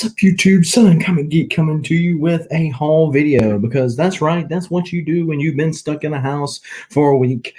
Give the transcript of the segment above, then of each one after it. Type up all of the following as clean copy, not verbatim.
What's up, YouTube? Son Comic Geek coming to you with a haul video because that's right, that's what you do when you've been stuck in a house for a week.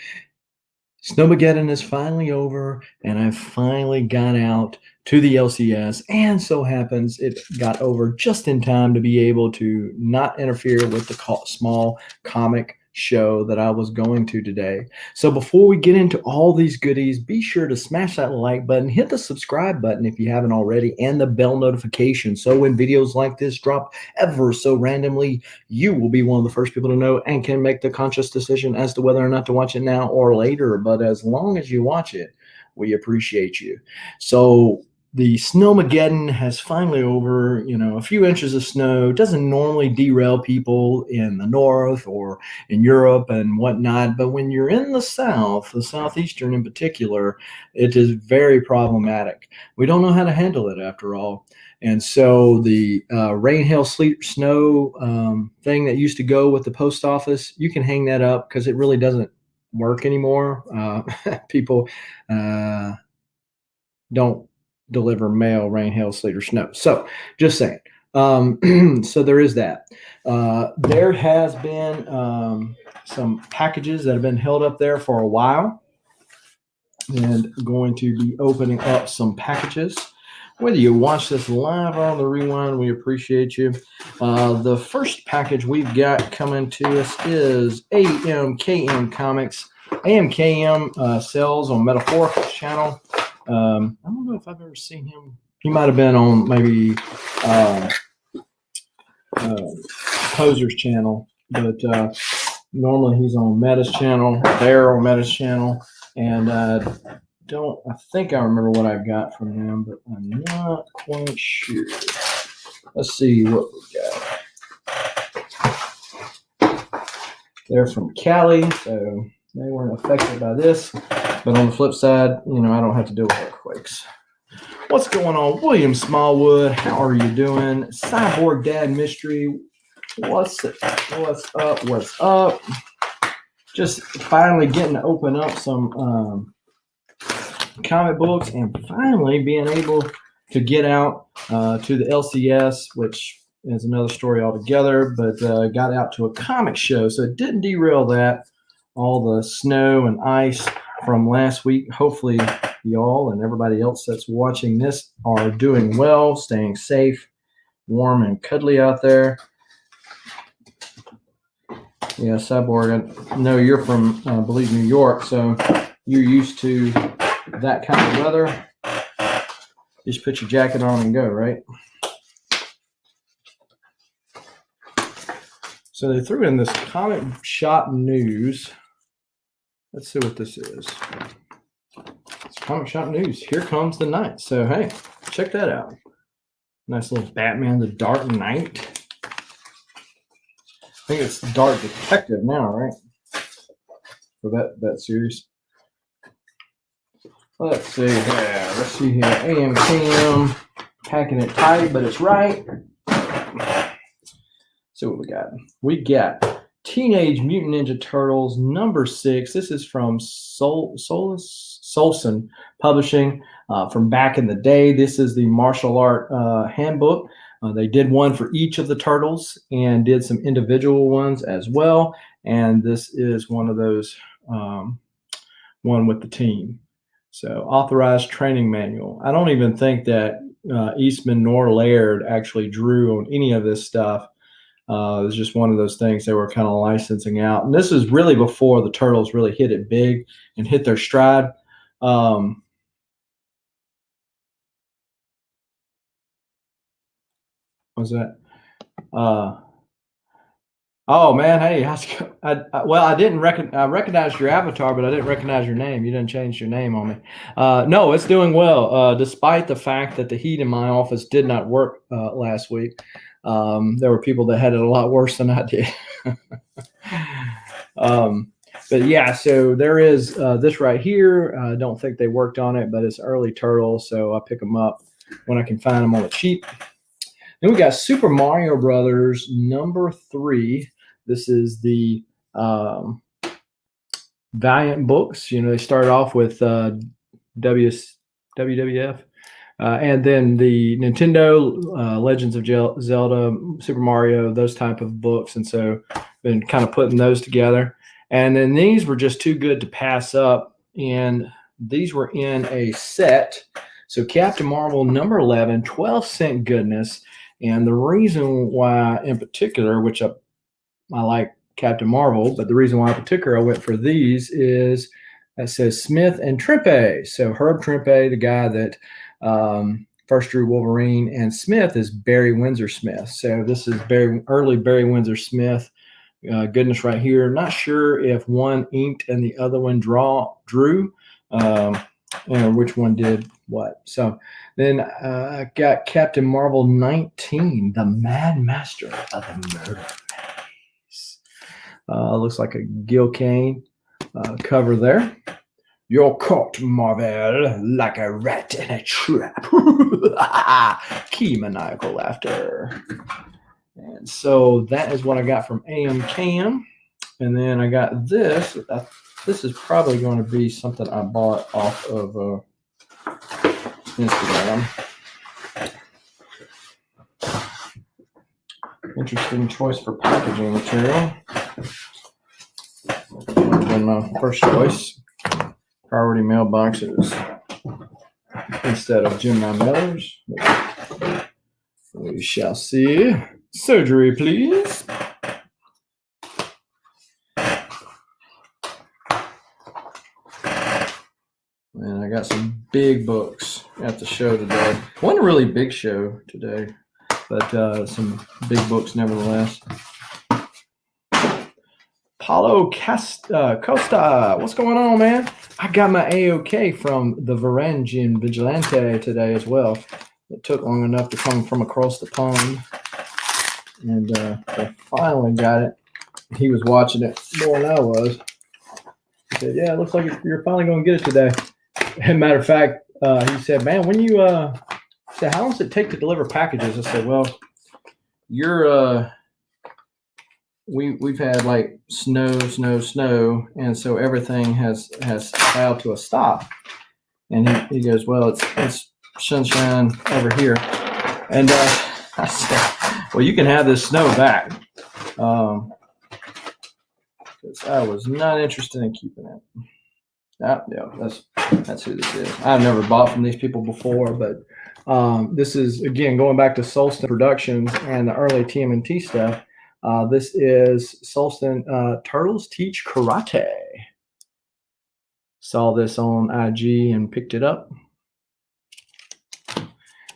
Snowmageddon is finally over, and I finally got out to the LCS, and so happens it got over just in time to be able to not interfere with the small comic show that I was going to today. So before we get into all these goodies, be sure to smash that like button, hit the subscribe button if you haven't already, and the bell notification. So when videos like this drop ever so randomly, you will be one of the first people to know and can make the conscious decision as to whether or not to watch it now or later. But as long as you watch it, we appreciate you. So the Snowmageddon has finally over. A few inches of snow doesn't normally derail people in the north or in Europe and whatnot, but when you're in the south, the southeastern in particular, it is very problematic. We don't know how to handle it after all. And so the rain, hail, sleet, snow thing that used to go with the post office, you can hang that up because it really doesn't work anymore. People don't deliver mail, rain, hail, sleet, or snow. So just saying. So there is that. There has been some packages that have been held up there for a while, and going to be opening up some packages. Whether you watch this live or on the rewind, we appreciate you. The first package we've got coming to us is AMKM Comics. AMKM sells on Metaphorical's channel. I don't know if I've ever seen him. He might have been on maybe Poser's channel, but normally he's on Meta's channel. They're on Meta's channel, and I think I remember what I got from him, but I'm not quite sure. Let's see what we got. They're from Cali, so they weren't affected by this. But on the flip side, I don't have to deal with earthquakes. What's going on, William Smallwood? How are you doing? Cyborg Dad Mystery. What's up? What's up? Just finally getting to open up some comic books and finally being able to get out to the LCS, which is another story altogether, but got out to a comic show. So it didn't derail that. All the snow and ice from last week. Hopefully y'all and everybody else that's watching this are doing well, staying safe, warm and cuddly out there. Yeah, Cyborg, I know you're from, I believe, New York, so you're used to that kind of weather. Just put your jacket on and go, right? So they threw in this comic shop news. Let's see what this is. It's comic shop news. Here comes the night. So, hey, check that out. Nice little Batman the Dark Knight. I think it's Dark Detective now, right? For that series. Let's see here. Let's see here. AMKM. Packing it tight, but it's right. See what we got. We got Teenage Mutant Ninja Turtles #6. This is from Solson Publishing from back in the day. This is the Martial Art Handbook. They did one for each of the turtles and did some individual ones as well. And this is one of those, one with the team. So authorized training manual. I don't even think that Eastman nor Laird actually drew on any of this stuff. It was just one of those things they were kind of licensing out. And this is really before the Turtles really hit it big and hit their stride. Was that? Oh man, hey, I didn't I recognized your avatar, but I didn't recognize your name. You didn't change your name on me. No, it's doing well, despite the fact that the heat in my office did not work last week. There were people that had it a lot worse than I did. But yeah, so there is this right here. I don't think they worked on it, but it's early Turtles, so I pick them up when I can find them on the cheap. Then we got Super Mario Brothers #3. This is the Valiant books. They started off with WWF And then the Nintendo Legends of Zelda, Super Mario, those type of books. And so been kind of putting those together. And then these were just too good to pass up. And these were in a set. So Captain Marvel number 11, 12-cent goodness. And the reason why in particular, which I like Captain Marvel, but the reason why in particular I went for these is that says Smith and Trimpe. So Herb Trimpe, the guy that first drew Wolverine, and Smith is Barry Windsor Smith. So this is early Barry Windsor Smith goodness right here. Not sure if one inked and the other one drew, which one did what. So then I got Captain Marvel 19, the Mad Master of the Murder. Looks like a Gil Kane cover there. You're caught, Marvel, like a rat in a trap. Key maniacal laughter. And so that is what I got from AM Cam. And then I got this. This is probably going to be something I bought off of Instagram. Interesting choice for packaging material. And my first choice, priority mailboxes instead of Gemini mailers. We shall see. Surgery, please. And I got some big books at the show today. Wasn't a really big show today, but some big books nevertheless. Paulo Costa, what's going on, man? I got my AOK from the Varangian Vigilante today as well. It took long enough to come from across the pond, and I finally got it. He was watching it more than I was. He said, "Yeah, it looks like you're finally going to get it today." As a matter of fact, he said, "Man, when you said, how long does it take to deliver packages?" I said, "Well, we've had like snow, and so everything has filed to a stop." And he goes, "Well, it's sunshine over here." And I said, "Well, you can have this snow back." Because I was not interested in keeping it. Yeah, that's who this is. I've never bought from these people before, but this is, again, going back to Solston Productions and the early TMNT stuff. This is Solston Turtles Teach Karate. Saw this on IG and picked it up.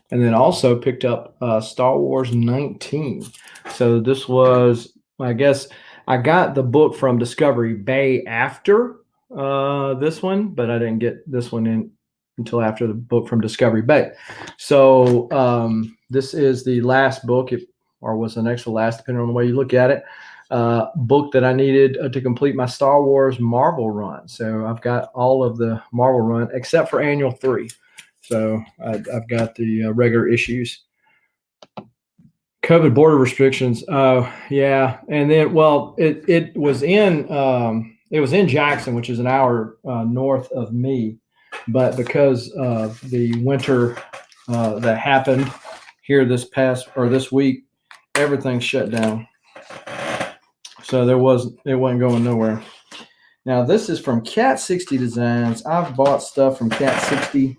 And then also picked up Star Wars 19. So this was, I guess, I got the book from Discovery Bay after this one, but I didn't get this one in until after the book from Discovery Bay. So this is the last book, or was the next to last, depending on the way you look at it, book that I needed to complete my Star Wars Marvel run. So I've got all of the Marvel run except for Annual 3. So I've got the regular issues. COVID border restrictions. Yeah. And then, well, it was in Jackson, which is an hour north of me. But because of the winter that happened here this week, everything shut down. So it wasn't going nowhere. Now this is from Cat 60 Designs. I've bought stuff from Cat 60.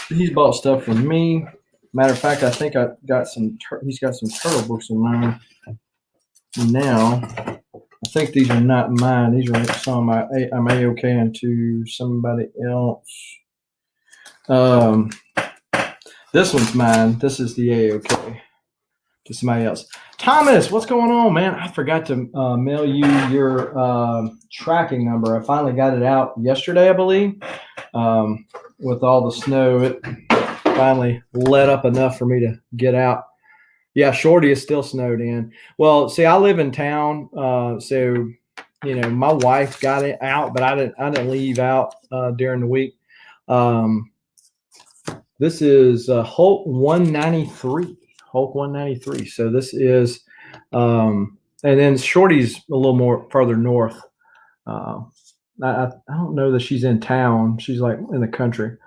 He's bought stuff from me. Matter of fact, I think I got he's got some turtle books in mine. Now, I think these are not mine. These are some I'm AOK into somebody else. This one's mine. This is the AOK to somebody else. Thomas, what's going on, man? I forgot to mail you your tracking number. I finally got it out yesterday, I believe. With all the snow, it finally let up enough for me to get out. Yeah, Shorty is still snowed in. Well, see, I live in town, so my wife got it out, but I didn't leave out during the week. This is Hulk 193. Hulk 193. So this is, and then Shorty's a little more further north. I don't know that she's in town. She's like in the country.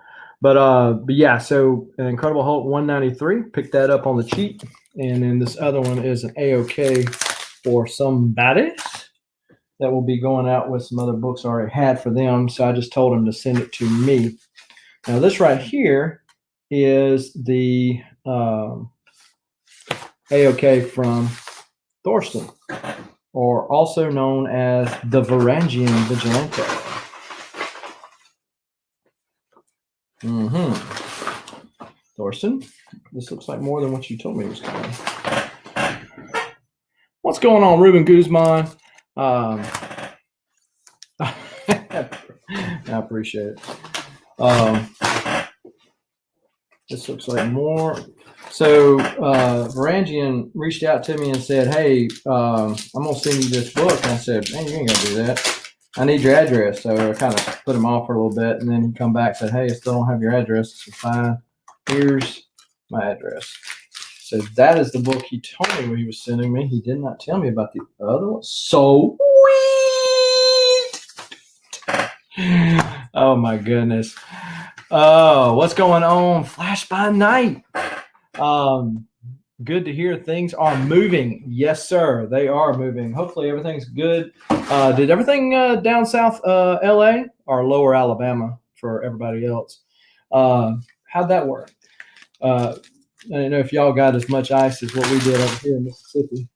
But yeah, so an Incredible Hulk 193, picked that up on the cheap. And then this other one is an AOK for somebody that will be going out with some other books I already had for them. So I just told them to send it to me. Now this right here is the AOK from Thorsten, or also known as the Varangian Vigilante. Thorsten, this looks like more than what you told me was coming. What's going on, Ruben Guzman? I appreciate it. This looks like more. So Varangian reached out to me and said, hey, I'm going to send you this book. And I said, man, you ain't going to do that. I need your address. So I kind of put him off for a little bit, and then he come back and said, hey, I still don't have your address. I said, fine. Here's my address. So that is the book he told me what he was sending me. He did not tell me about the other one. So sweet. Oh, my goodness. Oh, what's going on? Flash by Night. Good to hear things are moving. Yes, sir. They are moving. Hopefully everything's good. Did everything down south LA or lower Alabama for everybody else? How'd that work? I don't know if y'all got as much ice as what we did over here in Mississippi.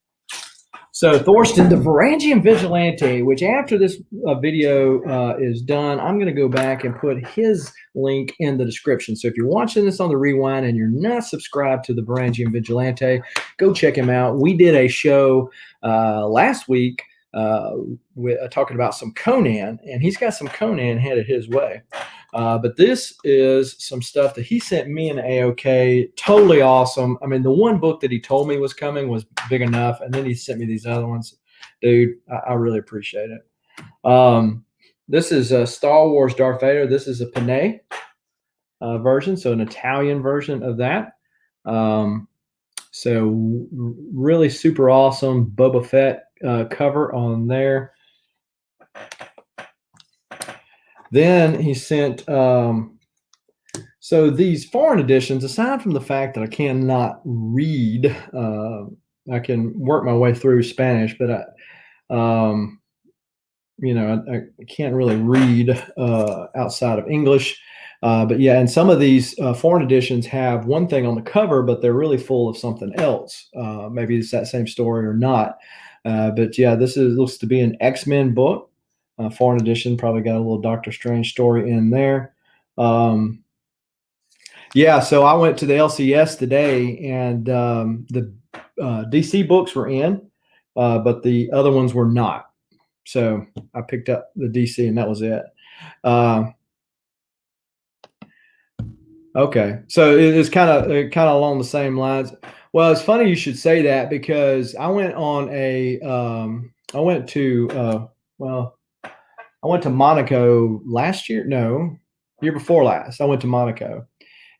So Thorsten, the Varangian Vigilante, which after this video is done, I'm going to go back and put his link in the description. So if you're watching this on the rewind and you're not subscribed to the Varangian Vigilante, go check him out. We did a show last week talking about some Conan, and he's got some Conan headed his way. But this is some stuff that he sent me in AOK. Totally awesome. I mean, the one book that he told me was coming was big enough, and then he sent me these other ones. Dude, I really appreciate it. This is Star Wars Darth Vader. This is a Panay version, so an Italian version of that. So really super awesome Boba Fett cover on there. Then he sent, so these foreign editions, aside from the fact that I cannot read, I can work my way through Spanish, but I can't really read outside of English. But yeah, and some of these foreign editions have one thing on the cover, but they're really full of something else. Maybe it's that same story or not. But yeah, looks to be an X-Men book. Foreign edition, probably got a little Doctor Strange story in there. Yeah, so I went to the LCS today, and the DC books were in, but the other ones were not. So I picked up the DC, and that was it. Okay, so it's kind of along the same lines. Well, it's funny you should say that, because I went on I went to Monaco last year. No, year before last. I went to Monaco.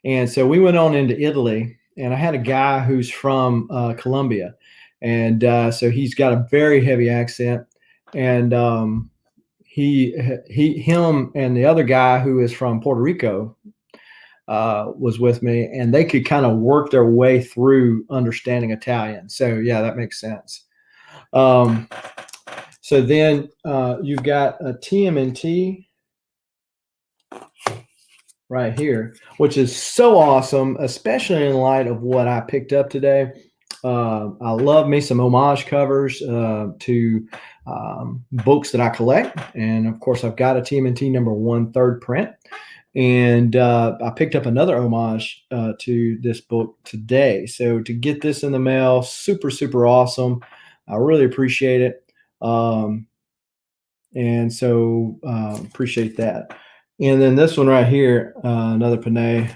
And so we went on into Italy, and I had a guy who's from Colombia. And so he's got a very heavy accent. And him and the other guy who is from Puerto Rico was with me, and they could kind of work their way through understanding Italian. So yeah, that makes sense. So then you've got a TMNT right here, which is so awesome, especially in light of what I picked up today. I love me some homage covers to books that I collect. And of course, I've got a TMNT #1 third print. And I picked up another homage to this book today. So to get this in the mail, super, super awesome. I really appreciate it. And so appreciate that. And then this one right here, another Panay,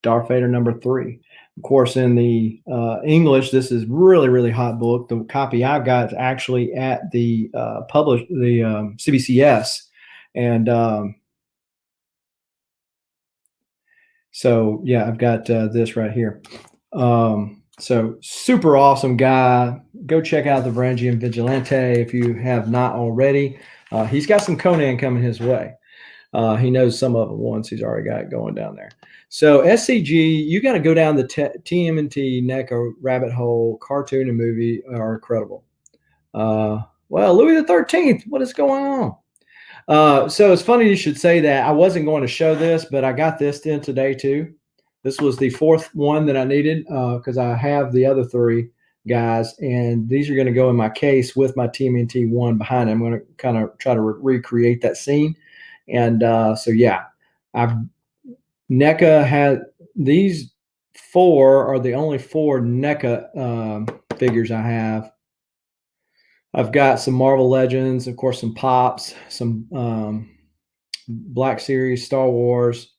Darth Vader #3. Of course, in the English, this is really, really hot book. The copy I've got is actually at the CBCS. And so, yeah, I've got this right here. So super awesome guy. Go check out the Varangian Vigilante if you have not already. He's got some Conan coming his way. He knows some of them once. He's already got it going down there. So SCG, you got to go down the TMNT NECA rabbit hole. Cartoon and movie are incredible. Well, Louis the 13th, what is going on? So it's funny you should say that. I wasn't going to show this, but I got this in today too. This was the fourth one that I needed because I have the other three guys, and these are going to go in my case with my TMNT one behind it. I'm going to kind of try to recreate that scene. And so, yeah, I've NECA had these four are the only four NECA figures I have. I've got some Marvel Legends, of course, some Pops, some Black Series, Star Wars.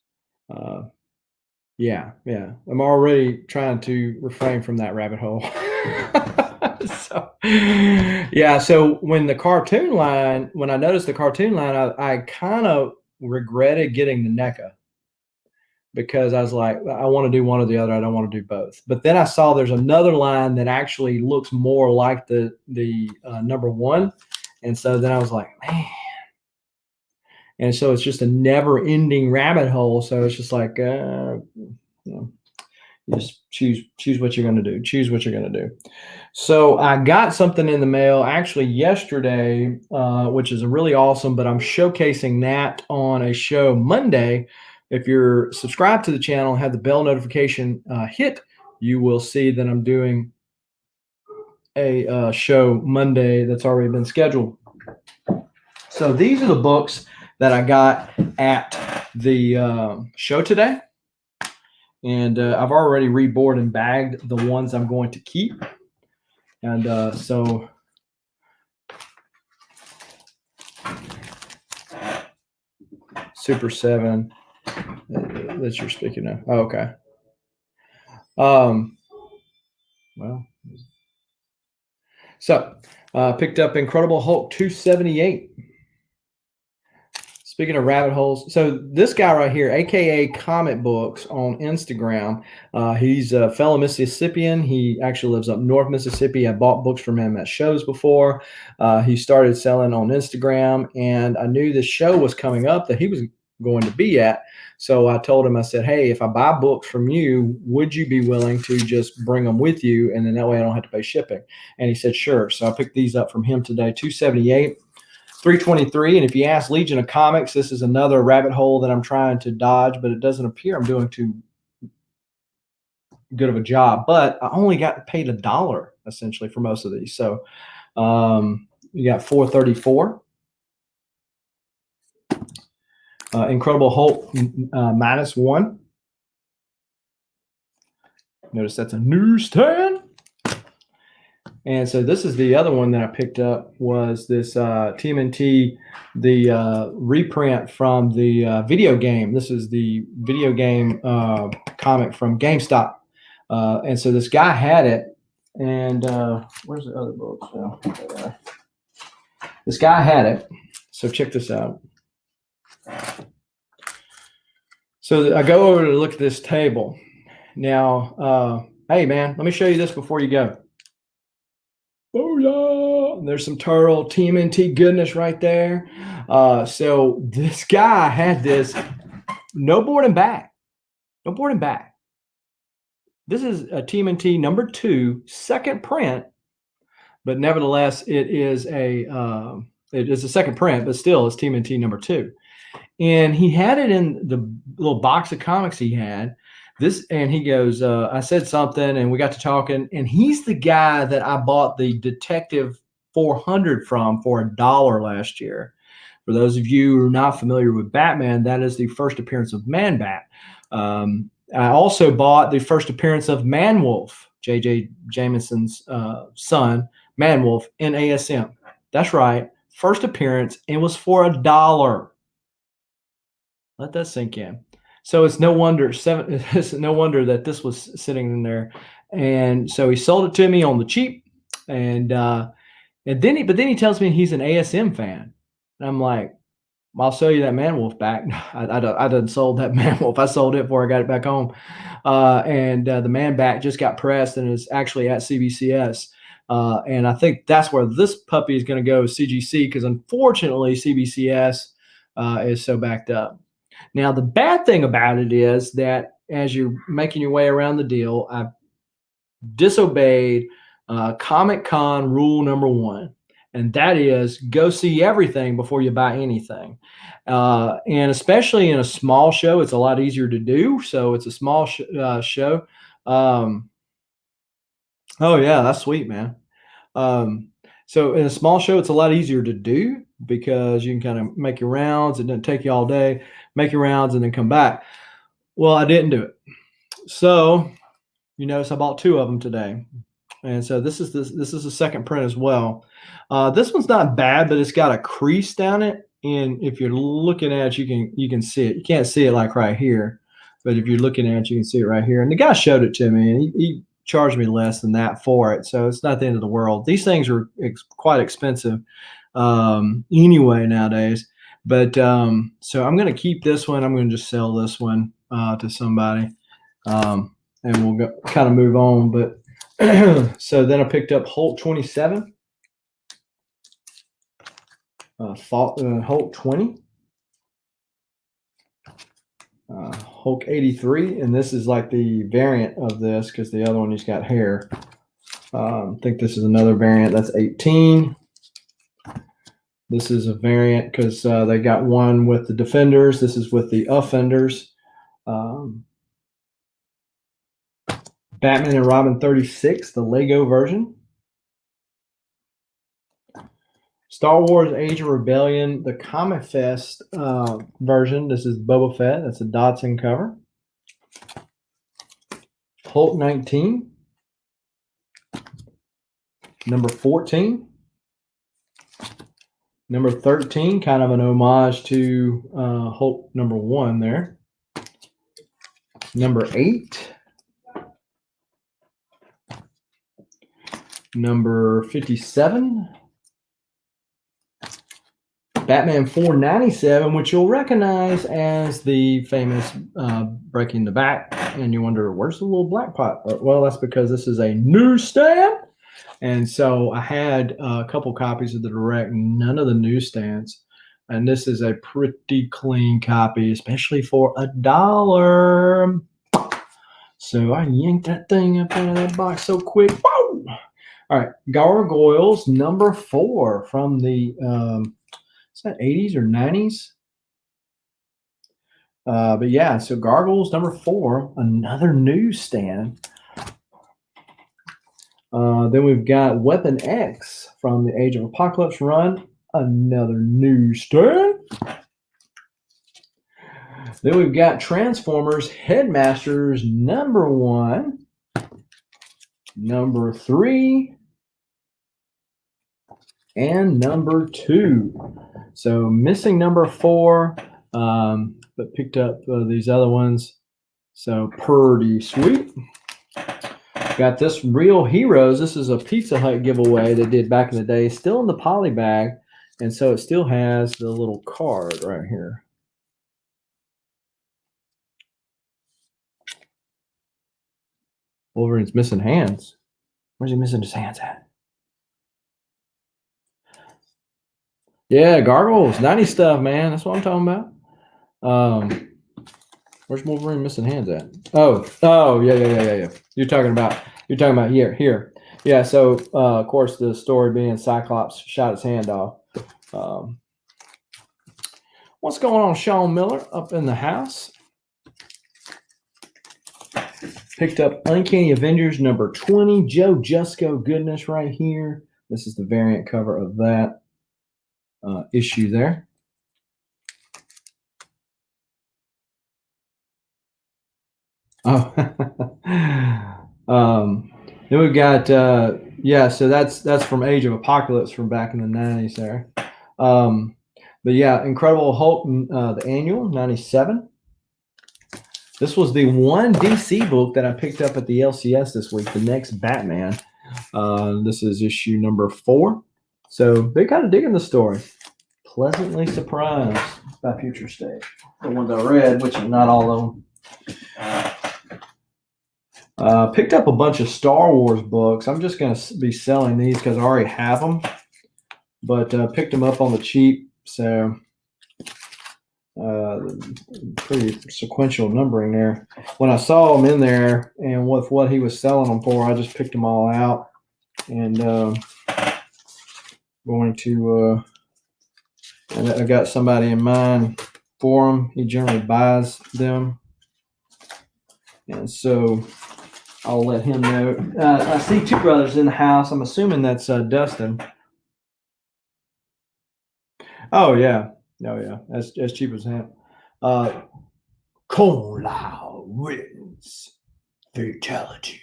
Yeah. I'm already trying to refrain from that rabbit hole. So, yeah. So when I noticed the cartoon line, I kind of regretted getting the NECA because I was like, I want to do one or the other. I don't want to do both. But then I saw there's another line that actually looks more like the number one. And so then I was like, man. And so it's just a never ending rabbit hole. So it's just like, just choose what you're going to do. Choose what you're going to do. So I got something in the mail actually yesterday, which is really awesome, but I'm showcasing that on a show Monday. If you're subscribed to the channel and have the bell notification hit, you will see that I'm doing a show Monday that's already been scheduled. So these are the books that I got at the show today. And I've already reboard and bagged the ones I'm going to keep. And so Super 7 that you're speaking of. Oh, okay. Well, so picked up Incredible Hulk 278. Speaking of rabbit holes, so this guy right here, aka Comic Books on Instagram, he's a fellow Mississippian. He actually lives up north Mississippi. I bought books from him at shows before. He started selling on Instagram, and I knew this show was coming up that he was going to be at. So I told him, I said, hey, if I buy books from you, would you be willing to just bring them with you? And then that way I don't have to pay shipping. And he said, sure. So I picked these up from him today, $278. $323. And if you ask Legion of Comics, this is another rabbit hole that I'm trying to dodge, but it doesn't appear I'm doing too good of a job. But I only got paid $1 essentially for most of these. So you got $434. Incredible Hulk -1. Notice that's a newsstand. And so this is the other one that I picked up was this TMNT, the reprint from the video game. This is the video game comic from GameStop. And so this guy had it. And where's the other books? Oh, there. This guy had it. So check this out. So I go over to look at this table. Now, hey, man, let me show you this before you go. Oh yeah, there's some Turtle TMNT goodness right there. So this guy had this, no board and back, no board and back. This is a TMNT number 2, second print, but nevertheless it is a second print, but still it's TMNT number 2. And he had it in the little box of comics he had. This, and he goes, I said something and we got to talking, and he's the guy that I bought the Detective 400 from for $1 last year. For those of you who are not familiar with Batman, that is the first appearance of Man-Bat. I also bought the first appearance of Man-Wolf, J.J. Jameson's son, Man-Wolf, in ASM. That's right, first appearance, and was for $1. Let that sink in. So it's no wonder that this was sitting in there. And so he sold it to me on the cheap. And then he tells me he's an ASM fan. And I'm like, I'll sell you that Man-Wolf back. I done sold that Man-Wolf. I sold it before I got it back home. And the Man-Bat just got pressed and is actually at CBCS. And I think that's where this puppy is going to go, CGC, because unfortunately CBCS is so backed up. Now, the bad thing about it is that as you're making your way around the deal, I've disobeyed Comic Con rule number 1, and that is go see everything before you buy anything. And especially in a small show, it's a lot easier to do. So it's a small show. Oh yeah, that's sweet, man. So in a small show, it's a lot easier to do because you can kind of make your rounds. It doesn't take you all day. Make your rounds and then come back. Well, I didn't do it. So you notice I bought 2 of them today. And so this is the second print as well. This one's not bad, but it's got a crease down it. And if you're looking at it, you can see it. You can't see it like right here, but if you're looking at it, you can see it right here. And the guy showed it to me, and he charged me less than that for it. So it's not the end of the world. These things are quite expensive anyway nowadays. But so I'm going to keep this one. I'm going to just sell this one to somebody, and we'll kind of move on. But so then I picked up Hulk 27, Hulk 20, Hulk 83, and this is like the variant of this because the other one he's got hair. I think this is another variant. That's 18. This is a variant because they got one with the Defenders. This is with the Offenders. Batman and Robin 36, the Lego version. Star Wars Age of Rebellion, the Comic Fest version. This is Boba Fett. That's a Dodson cover. Hulk 19. Number 14. Number 13, kind of an homage to Hulk number 1 there. Number 8. Number 57. Batman 497, which you'll recognize as the famous breaking the back. And you wonder, where's the little black pot? Well, that's because this is a newsstand. And so I had a couple copies of the direct, none of the newsstands. And this is a pretty clean copy, especially for $1. So I yanked that thing up out of that box so quick. Whoa! All right, Gargoyles number 4 from the is that 80s or 90s? But yeah, so Gargoyles number 4, another newsstand. Then we've got Weapon X from the Age of Apocalypse run, another newsstand. Then we've got Transformers Headmasters number 1, number 3, and number 2. So missing number 4, but picked up these other ones. So pretty sweet. Got this Real Heroes. This is a Pizza Hut giveaway they did back in the day. Still in the poly bag. And so it still has the little card right here. Wolverine's missing hands. Where's he missing his hands at? Yeah, Gargoyles, 90 stuff, man. That's what I'm talking about. Where's Wolverine missing hands at? Oh, yeah. You're talking about here. Yeah, so of course the story being Cyclops shot his hand off. What's going on, Sean Miller up in the house? Picked up Uncanny Avengers number 20, Joe Jusko goodness right here. This is the variant cover of that issue there. Oh, then we've got yeah. So that's from Age of Apocalypse from back in the 90s there. But yeah, Incredible Hulk, the annual 97. This was the one DC book that I picked up at the LCS this week. The Next Batman. This is issue number 4. So they're kind of digging the story. Pleasantly surprised by Future State. The ones I read, which are not all of them. Picked up a bunch of Star Wars books. I'm just going to be selling these because I already have them. But picked them up on the cheap. So Pretty sequential numbering there. When I saw them in there and with what he was selling them for, I just picked them all out and going to. And I got somebody in mind for him. He generally buys them, and so I'll let him know. I see two brothers in the house. I'm assuming that's Dustin. Oh yeah, That's as cheap as him. Kung Lao wins fatality.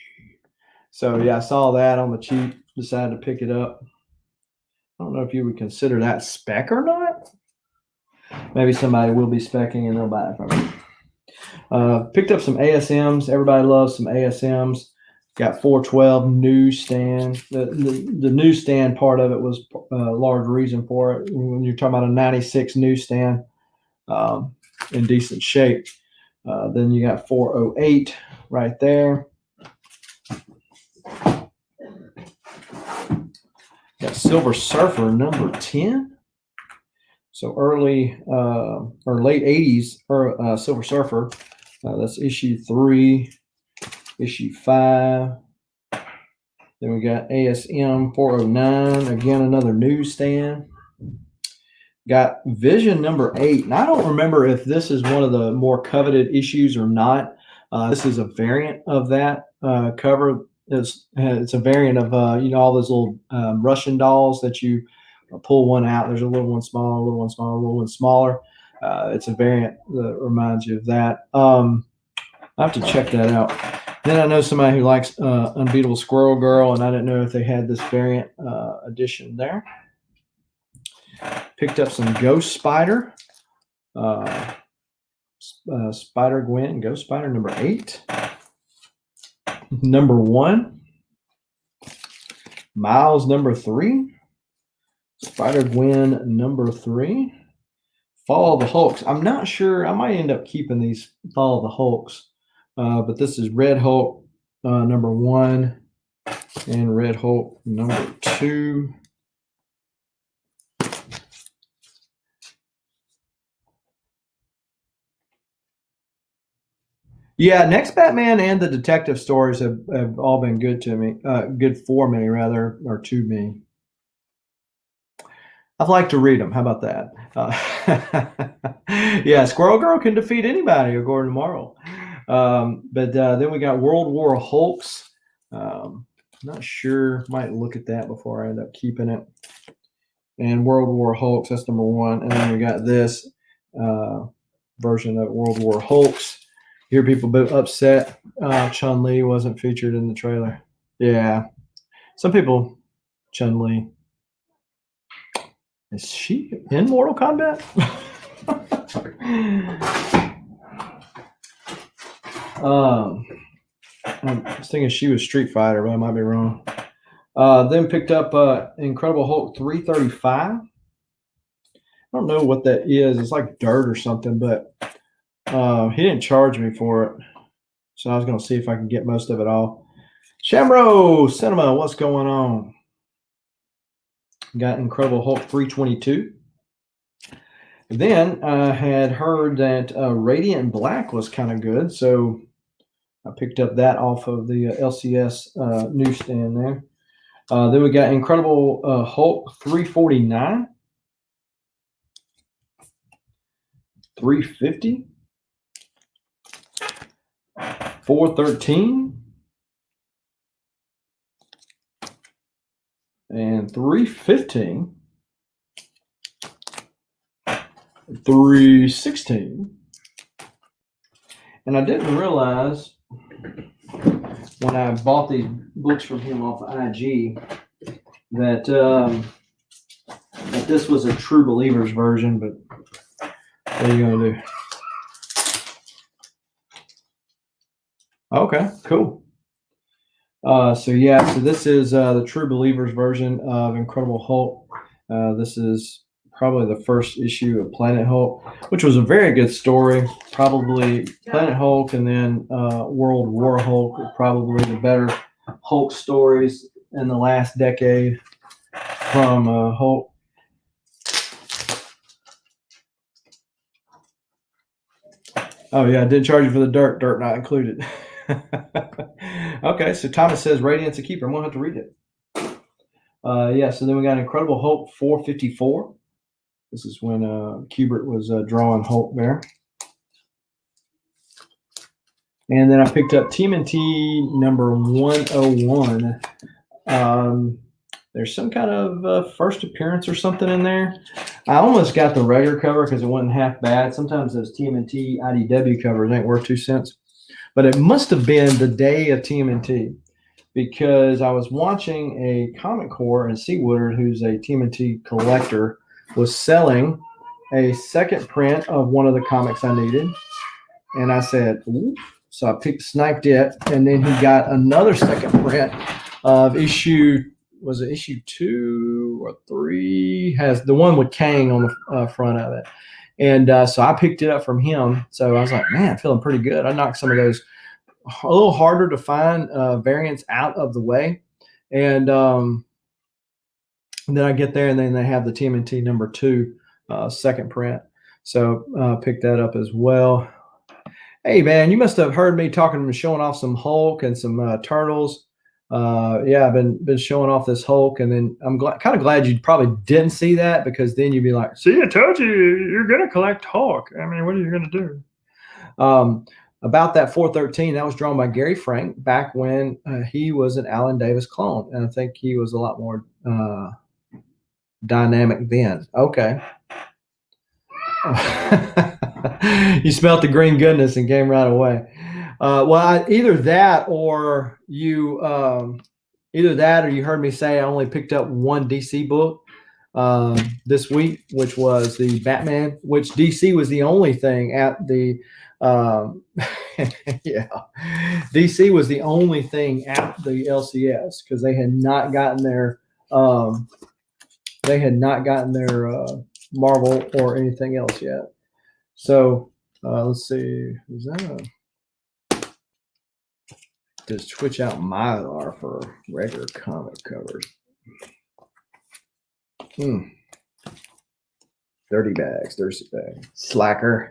So yeah, I saw that on the cheap. Decided to pick it up. I don't know if you would consider that spec or not. Maybe somebody will be specking and they'll buy it from me. Picked up some ASMs. Everybody loves some ASMs. Got 412 newsstand. The newsstand part of it was a large reason for it. When you're talking about a 96 newsstand in decent shape. Then you got 408 right there. Got Silver Surfer number 10. So early or late 80s or Silver Surfer. That's issue 3, issue 5. Then we got ASM 409. Again, another newsstand. Got Vision number 8. And I don't remember if this is one of the more coveted issues or not. This is a variant of that cover. It's a variant of all those little Russian dolls that you pull one out. There's a little one smaller, a little one smaller, a little one smaller. It's a variant that reminds you of that. I have to check that out. Then I know somebody who likes Unbeatable Squirrel Girl, and I didn't know if they had this variant edition there. Picked up some Ghost Spider. Spider Gwen, Ghost Spider number 8. Number 1. Miles number 3. Spider Gwen number 3. Fall of the Hulks. I'm not sure. I might end up keeping these Fall of the Hulks. But this is Red Hulk number 1 and Red Hulk number 2. Yeah, Next Batman and the detective stories have all been good to me, good for me rather, or to me. I'd like to read them. How about that? Yeah, Squirrel Girl can defeat anybody, according to Marvel. But then we got World War Hulks. Not sure. Might look at that before I end up keeping it. And World War Hulks, that's number 1. And then we got this version of World War Hulks. Hear people a bit upset. Chun-Li wasn't featured in the trailer. Yeah. Some people, Chun-Li. Is she in Mortal Kombat? I was thinking she was Street Fighter, but I might be wrong. Then picked up Incredible Hulk 335. I don't know what that is. It's like dirt or something, but he didn't charge me for it. So I was going to see if I can get most of it all. Shamro Cinema, what's going on? Got Incredible Hulk 322. Then I had heard that Radiant Black was kind of good, so I picked up that off of the LCS newsstand there. Then we got Incredible Hulk 349, 350, 413, and 315, 316. And I didn't realize when I bought these books from him off of IG that that this was a True Believers version, but what are you gonna do? Okay, cool. So this is the True Believers version of Incredible Hulk. This is probably the first issue of Planet Hulk, which was a very good story. Probably Planet Hulk and then World War Hulk were probably the better Hulk stories in the last decade from Hulk. Oh yeah, I didn't charge you for the dirt. Dirt not included. Okay, so Thomas says Radiance a keeper. I'm gonna have to read it. Yeah, so then we got Incredible Hulk 454. This is when Kubert was drawing Hulk there. And then I picked up TMNT number 101. There's some kind of first appearance or something in there. I almost got the regular cover because it wasn't half bad. Sometimes those TMNT IDW covers ain't worth 2 cents. But it must have been the day of TMNT because I was watching a Comic Core, and Seawoodard, who's a TMNT collector, was selling a second print of one of the comics I needed. And I said, ooh. So I sniped it, and then he got another second print of issue 2 or 3? Has the one with Kang on the front of it. And so I picked it up from him. So I was like, man, feeling pretty good. I knocked some of those a little harder to find variants out of the way. And then I get there, and then they have the TMNT number 2 second print. So picked that up as well. Hey, man, you must have heard me talking and showing off some Hulk and some Turtles. Yeah, I've been showing off this Hulk, and then I'm kind of glad you probably didn't see that, because then you'd be like, see, I told you, you're going to collect Hulk. I mean, what are you going to do? About that 413, that was drawn by Gary Frank back when he was an Alan Davis clone, and I think he was a lot more dynamic then. Okay. You smelt the green goodness and came right away. Well, either that or you heard me say I only picked up one DC book this week, which was the Batman, which DC was the only thing at the yeah, DC was the only thing at the LCS because they had not gotten their Marvel or anything else yet. So let's see. Is that just switch out Mylar for regular comic covers? Dirty bags, slacker.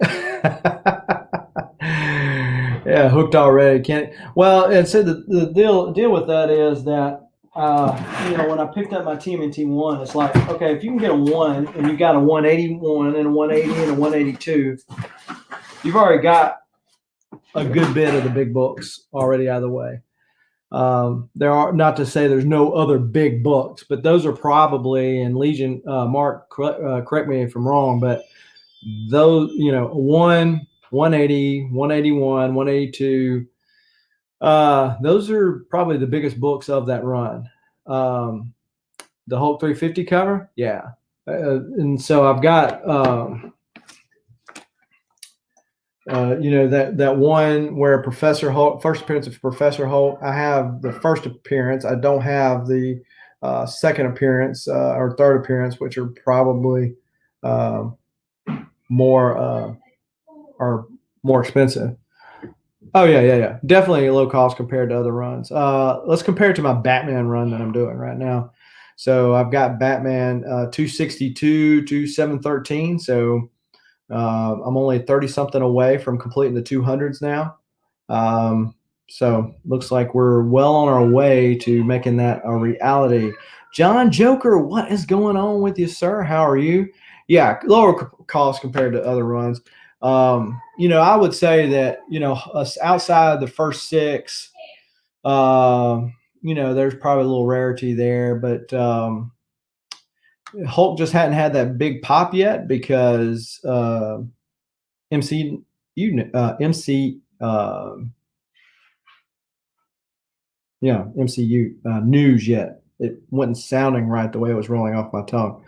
Yeah, hooked already. Can't. Well, and so the deal with that is that when I picked up my TMNT 1, it's like, okay, if you can get a 1 and you got a 181 and a 180 and a 182, you've already got a good bit of the big books already out of the way. There are, not to say there's no other big books, but those are probably, and Legion, Mark, correct me if I'm wrong, but those, 1, 180, 181, 182, those are probably the biggest books of that run. The Hulk 350 cover, yeah. And so I've got, that one where Professor Hulk, first appearance of Professor Hulk. I have the first appearance. I don't have the second appearance or third appearance, which are probably more expensive. Oh yeah. Definitely a low cost compared to other runs. Let's compare it to my Batman run that I'm doing right now. So I've got Batman 262 to 713. So I'm only 30 something away from completing the 200s now. So looks like we're well on our way to making that a reality. John Joker, what is going on with you, sir? How are you? Yeah, lower cost compared to other runs. I would say that, outside the first 6, there's probably a little rarity there, but Hulk just hadn't had that big pop yet because MCU news yet. It wasn't sounding right the way it was rolling off my tongue.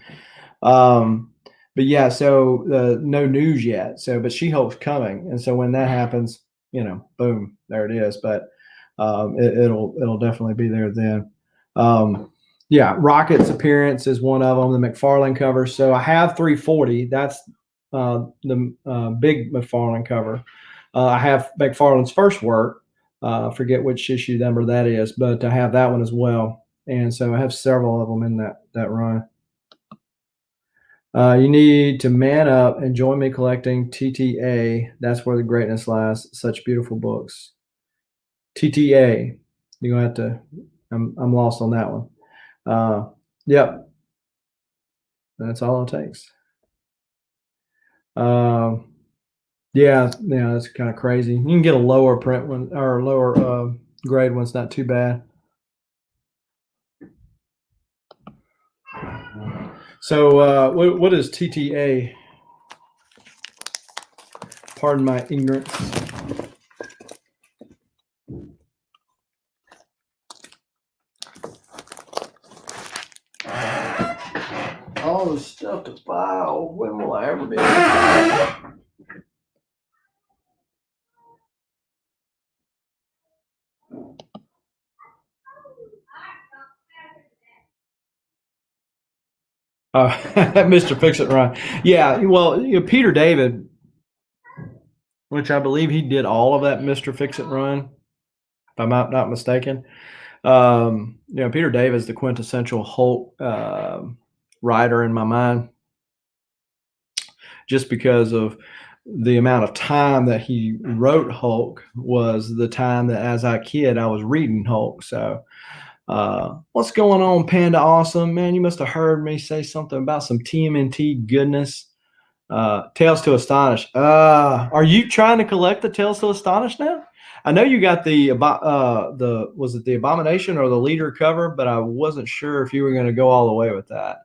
But yeah, so no news yet. So, but She-Hulk's coming, and so when that happens, boom, there it is. But it'll definitely be there then. Yeah, Rocket's appearance is one of them. The McFarlane cover. So I have 340. That's the big McFarlane cover. I have McFarlane's first work. Forget which issue number that is, but I have that one as well. And so I have several of them in that run. You need to man up and join me collecting TTA. That's where the greatness lies. Such beautiful books. TTA. You're gonna have to. I'm lost on that one. Yep, that's all it takes. Um, yeah, that's kind of crazy. You can get a lower print one or lower grade one's not too bad. So, what is TTA? Pardon my ignorance. All the stuff to file. When will I ever be able to? Mr. Fix It Right. Yeah, well, Peter David, which I believe he did all of that Mr. Fix It Run, if I'm not mistaken. Peter David is the quintessential Hulk writer in my mind, just because of the amount of time that he wrote Hulk was the time that as a kid I was reading Hulk. So what's going on, Panda Awesome? Man, you must have heard me say something about some TMNT goodness. Tales to Astonish. Are you trying to collect the Tales to Astonish now? I know you got the was it the Abomination or the Leader cover, but I wasn't sure if you were going to go all the way with that.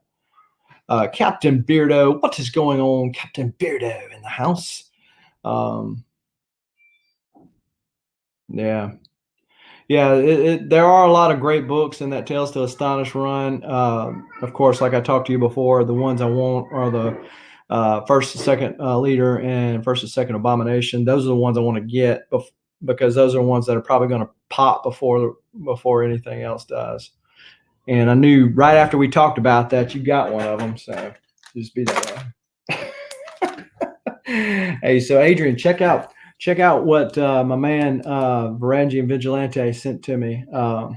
Captain Beardo, what is going on, Captain Beardo in the house? Yeah, yeah. There are a lot of great books in that Tales to Astonish run. Of course, like I talked to you before, the ones I want are the first and second Leader and first and second Abomination. Those are the ones I want to get because those are the ones that are probably going to pop before anything else does. And I knew right after we talked about that you got one of them, so just be that way. Hey, so Adrian, check out what my man Varangian Vigilante sent to me. Yeah.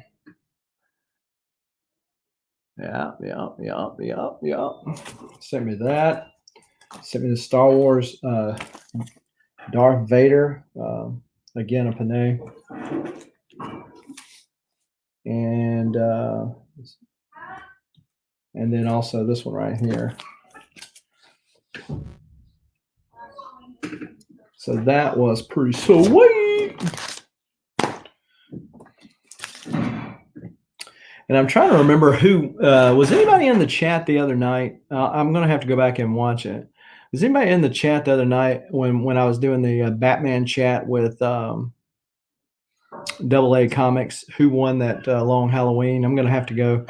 Sent me that. Sent me the Star Wars Darth Vader. Again, a Panay. And then also this one right here. So that was pretty sweet. And I'm trying to remember who was anybody in the chat the other night. I'm going to have to go back and watch it. Was anybody in the chat the other night when I was doing the Batman chat with Double A Comics? Who won that Long Halloween? I'm going to have to go.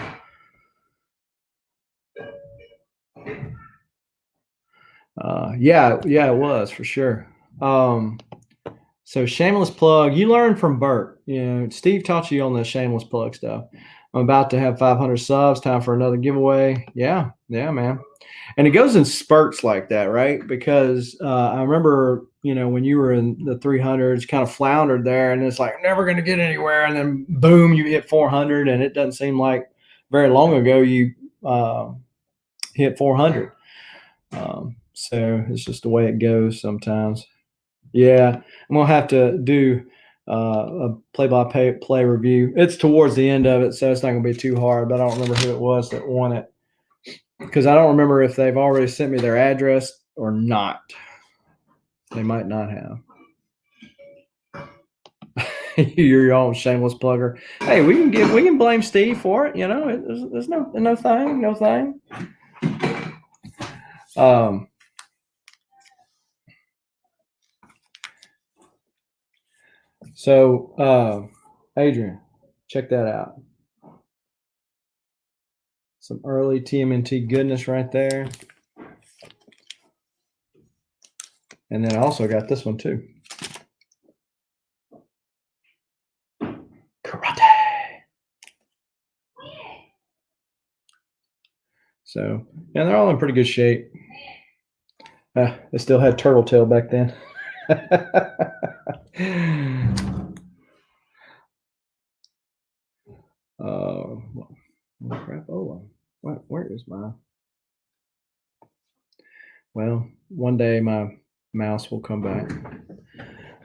Yeah, it was for sure. So shameless plug. You learn from Bert. Steve taught you on the shameless plug stuff. I'm about to have 500 subs. Time for another giveaway. Yeah, man. And it goes in spurts like that, right? Because I remember, when you were in the 300s, kind of floundered there, and it's like never going to get anywhere, and then boom, you hit 400, and it doesn't seem like very long ago you hit 400. So it's just the way it goes sometimes. Yeah, I'm gonna have to do a play-by-play review. It's towards the end of it, so it's not gonna be too hard. But I don't remember who it was that won it because I don't remember if they've already sent me their address or not. They might not have. You're your own shameless plugger. Hey, we can blame Steve for it. There's no thing. So, Adrian, check that out. Some early TMNT goodness right there. And then I also got this one too. Karate. So, yeah, they're all in pretty good shape. They still had turtle tail back then. Oh crap! Oh, where is my? Well, one day my mouse will come back.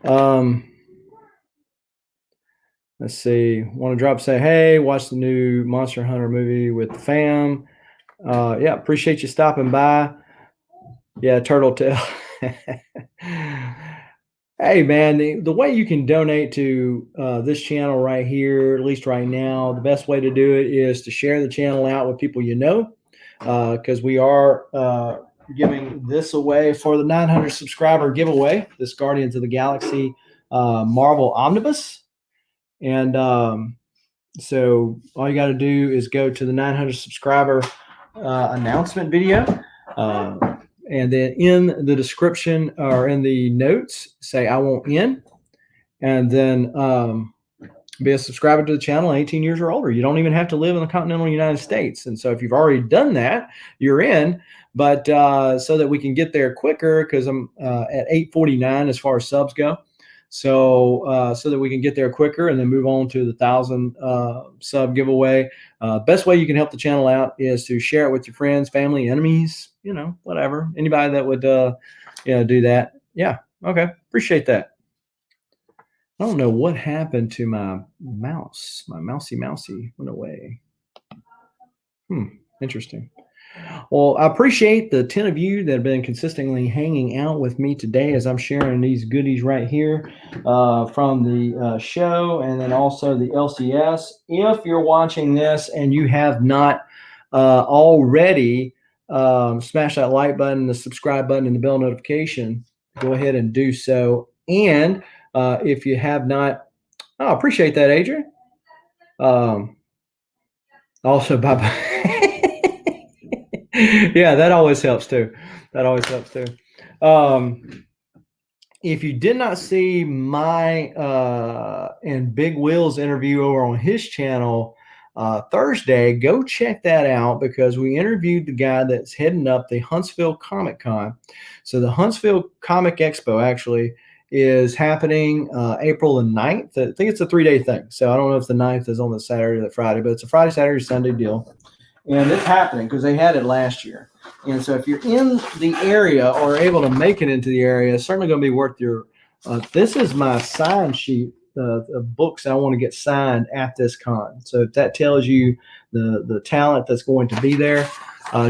Um, let's see. Want to drop say, hey, watch the new Monster Hunter movie with the fam. Yeah, appreciate you stopping by. Yeah, Turtle Tail. Hey, man, the way you can donate to this channel right here, at least right now, the best way to do it is to share the channel out with people you know, because we are giving this away for the 900 subscriber giveaway, this Guardians of the Galaxy Marvel Omnibus. And so all you got to do is go to the 900 subscriber announcement video. And then in the description or in the notes, say I want in, and then be a subscriber to the channel 18 years or older. You don't even have to live in the continental United States. And so if you've already done that, you're in. But so that we can get there quicker, because I'm at 849 as far as subs go. So so that we can get there quicker and then move on to the 1,000 sub giveaway. Best way you can help the channel out is to share it with your friends, family, enemies, whatever. Anybody that would do that. Yeah. Okay. Appreciate that. I don't know what happened to my mouse. My mousy went away. Interesting. Well, I appreciate the 10 of you that have been consistently hanging out with me today as I'm sharing these goodies right here from the show, and then also the LCS. If you're watching this and you have not already smash that like button, the subscribe button, and the bell notification, go ahead and do so. And if you have not, I appreciate that, Adrian. Also, bye-bye. Yeah, that always helps too. If you did not see my and Big Will's interview over on his channel Thursday, go check that out, because we interviewed the guy that's heading up the Huntsville Comic Con. So the Huntsville Comic Expo actually is happening April the 9th. I think it's a 3-day thing. So I don't know if the 9th is on the Saturday or the Friday, but it's a Friday, Saturday, Sunday deal. And it's happening because they had it last year. And so if you're in the area or able to make it into the area, it's certainly going to be worth your this is my sign sheet of books I want to get signed at this con. So if that tells you the talent that's going to be there,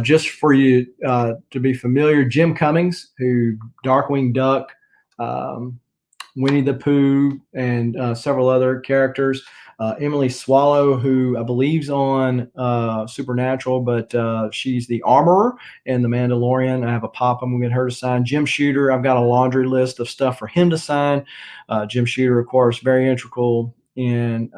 just for you to be familiar, Jim Cummings, who Darkwing Duck, Winnie the Pooh, and several other characters. Emily Swallow, who I believe's on Supernatural, but she's the armorer in The Mandalorian. I have a pop I'm going to get her to sign. Jim Shooter, I've got a laundry list of stuff for him to sign. Jim Shooter, of course, very integral in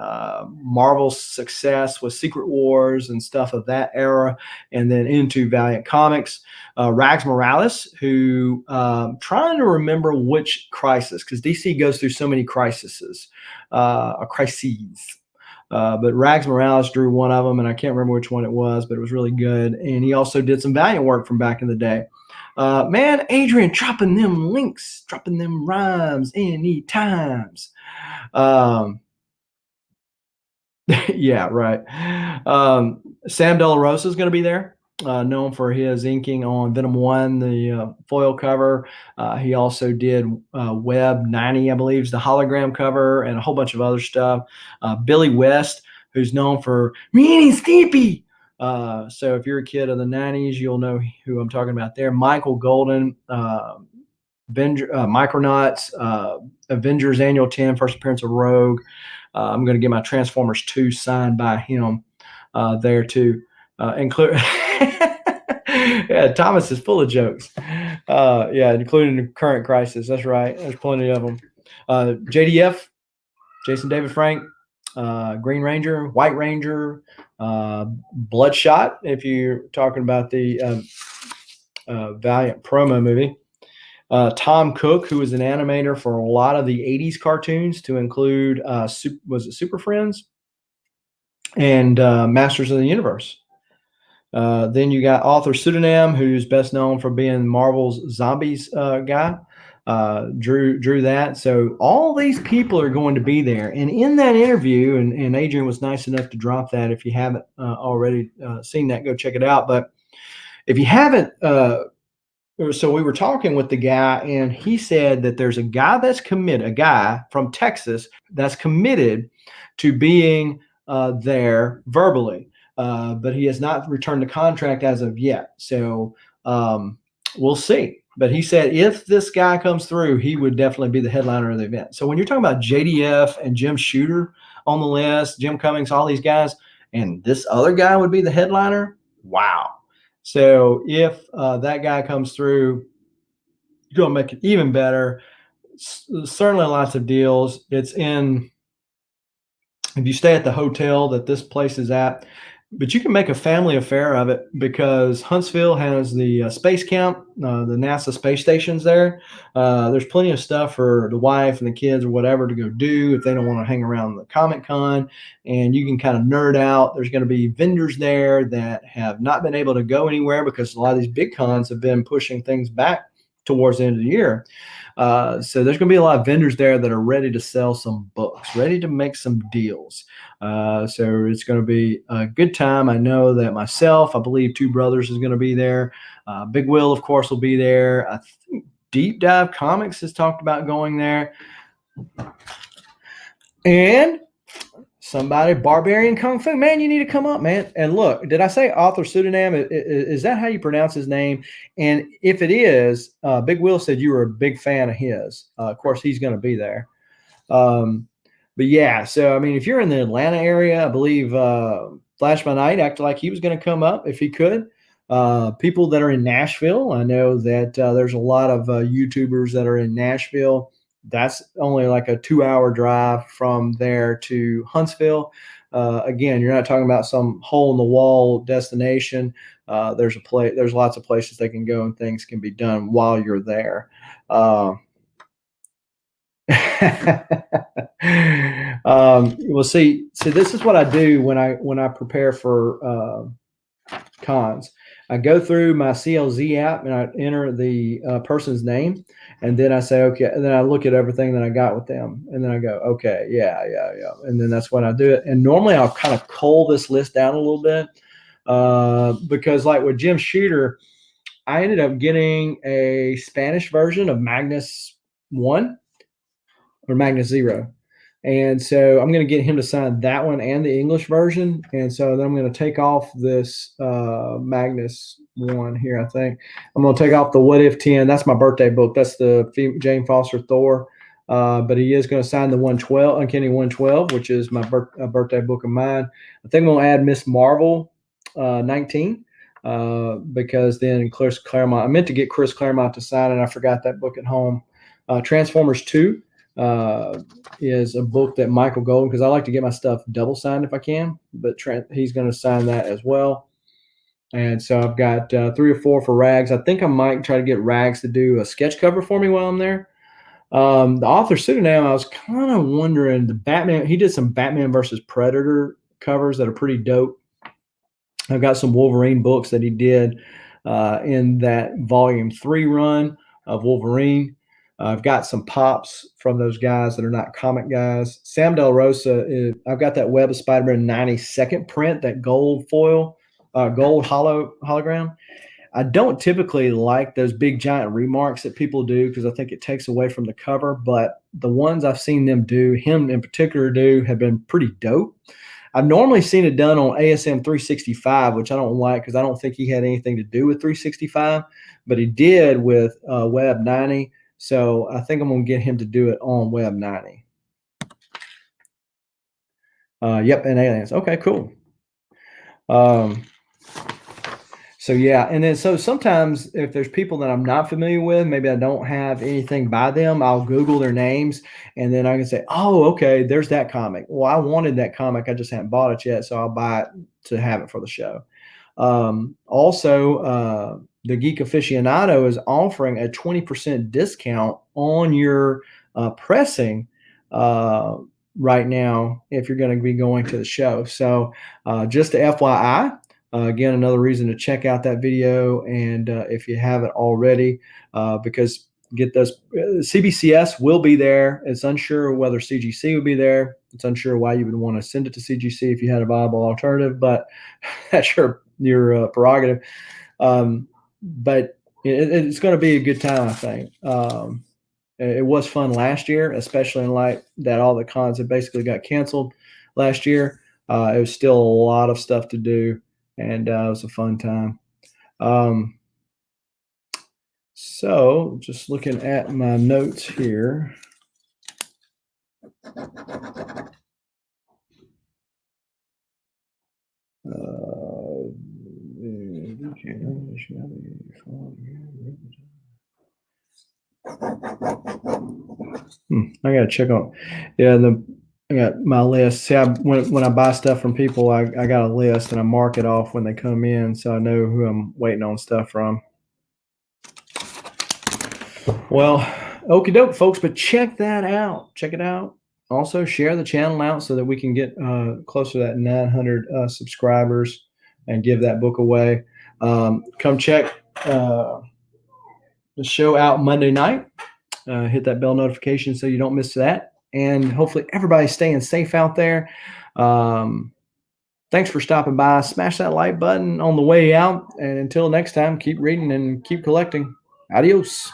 Marvel's success with Secret Wars and stuff of that era, and then into Valiant Comics. Rags Morales, who trying to remember which crisis, because DC goes through so many crises. But Rags Morales drew one of them, and I can't remember which one it was, but it was really good. And he also did some Valiant work from back in the day. Man, Adrian, dropping them links, dropping them rhymes any times. Yeah, right. Sam De La Rosa is going to be there, known for his inking on Venom 1, the foil cover. He also did Web 90, I believe, is the hologram cover, and a whole bunch of other stuff. Billy West, who's known for Meanie Steepy. So if you're a kid of the 90s, you'll know who I'm talking about there. Michael Golden, Micronauts, Avengers Annual 10, first appearance of Rogue. I'm going to get my Transformers 2 signed by him there too. Include yeah, Thomas is full of jokes. Yeah, including the current crisis. That's right. There's plenty of them. JDF, Jason David Frank, Green Ranger, White Ranger, Bloodshot, if you're talking about the Valiant promo movie. Tom Cook, who was an animator for a lot of the 80s cartoons, to include, was it Super Friends and Masters of the Universe. Then you got author Pseudonym, who's best known for being Marvel's Zombies guy. Drew that. So all these people are going to be there. And in that interview, and Adrian was nice enough to drop that. If you haven't already seen that, go check it out. But if you haven't so we were talking with the guy, and he said that there's a guy that's committed, a guy from Texas that's committed to being there verbally, but he has not returned the contract as of yet. So we'll see. But he said if this guy comes through, he would definitely be the headliner of the event. So when you're talking about JDF and Jim Shooter on the list, Jim Cummings, all these guys, and this other guy would be the headliner, wow. So if that guy comes through, you're going to make it even better. Certainly lots of deals. It's in, if you stay at the hotel that this place is at, but you can make a family affair of it because Huntsville has the space camp, the NASA space stations there. There's plenty of stuff for the wife and the kids or whatever to go do if they don't want to hang around the Comic Con, and you can kind of nerd out. There's going to be vendors there that have not been able to go anywhere because a lot of these big cons have been pushing things back towards the end of the year. So there's going to be a lot of vendors there that are ready to sell some books, ready to make some deals. So it's going to be a good time. I know that myself, I believe Two Brothers is going to be there. Big Will, of course, will be there. I think Deep Dive Comics has talked about going there. And somebody, Barbarian Kung Fu, man, you need to come up, man. And look, did I say author pseudonym? Is that how you pronounce his name? And if it is, Big Will said you were a big fan of his. Of course, he's going to be there. But yeah, so I mean, if you're in the Atlanta area, I believe Flash by Night acted like he was going to come up if he could. People that are in Nashville, I know that there's a lot of YouTubers that are in Nashville. That's only like a 2-hour drive from there to Huntsville. Again, you're not talking about some hole in the wall destination. There's lots of places they can go and things can be done while you're there. We'll see. So this is what I do when I prepare for cons. I go through my CLZ app and I enter the person's name, and then I say okay, and then I look at everything that I got with them, and then I go okay, yeah, and then that's when I do it. And normally I'll kind of cull this list down a little bit because like with Jim Shooter, I ended up getting a Spanish version of Magnus 1 or Magnus 0. And so I'm going to get him to sign that one and the English version. And so then I'm going to take off this Magnus 1 here, I think. I'm going to take off the What If 10. That's my birthday book. That's the Jane Foster Thor. But he is going to sign the 112, Uncanny 112, which is my birthday book of mine. I think I'm going to add Miss Marvel 19 because then Chris Claremont, I meant to get Chris Claremont to sign it. I forgot that book at home. Transformers 2 is a book that Michael Golden, because I like to get my stuff double signed if I can, but he's going to sign that as well. And so I've got 3 or 4 for Rags. I think I might try to get Rags to do a sketch cover for me while I'm there. The author pseudonym, I was kind of wondering, the Batman, he did some Batman versus Predator covers that are pretty dope. I've got some Wolverine books that he did in that volume 3 run of Wolverine. I've got some pops from those guys that are not comic guys. Sam Del Rosa, I've got that Web of Spider-Man 92nd print, that gold foil, gold hologram. I don't typically like those big giant remarks that people do because I think it takes away from the cover, but the ones I've seen them do, him in particular do, have been pretty dope. I've normally seen it done on ASM 365, which I don't like because I don't think he had anything to do with 365, but he did with Web 90. So I think I'm going to get him to do it on Web 90. Yep, and Aliens. Okay, cool. So yeah, and then so sometimes if there's people that I'm not familiar with, maybe I don't have anything by them, I'll Google their names, and then I can say, oh, okay, there's that comic. Well, I wanted that comic, I just haven't bought it yet, so I'll buy it to have it for the show. Also, the Geek Aficionado is offering a 20% discount on your pressing right now if you're going to be going to the show. So just to FYI, again, another reason to check out that video, and if you haven't already, because get those CBCS will be there. It's unsure whether CGC will be there. It's unsure why you would want to send it to CGC if you had a viable alternative, but that's your prerogative. But it's going to be a good time, I think. It was fun last year, especially in light that all the cons had basically got canceled last year. It was still a lot of stuff to do, and it was a fun time. So just looking at my notes here. I gotta check on. Yeah, I got my list. See, when I buy stuff from people, I got a list and I mark it off when they come in, so I know who I'm waiting on stuff from. Well, okie doke, folks, but check that out. Check it out. Also, share the channel out so that we can get closer to that 900 subscribers and give that book away. Come check the show out Monday night. Hit that bell notification so you don't miss that. And hopefully everybody's staying safe out there. Thanks for stopping by. Smash that like button on the way out. And until next time, keep reading and keep collecting. Adios.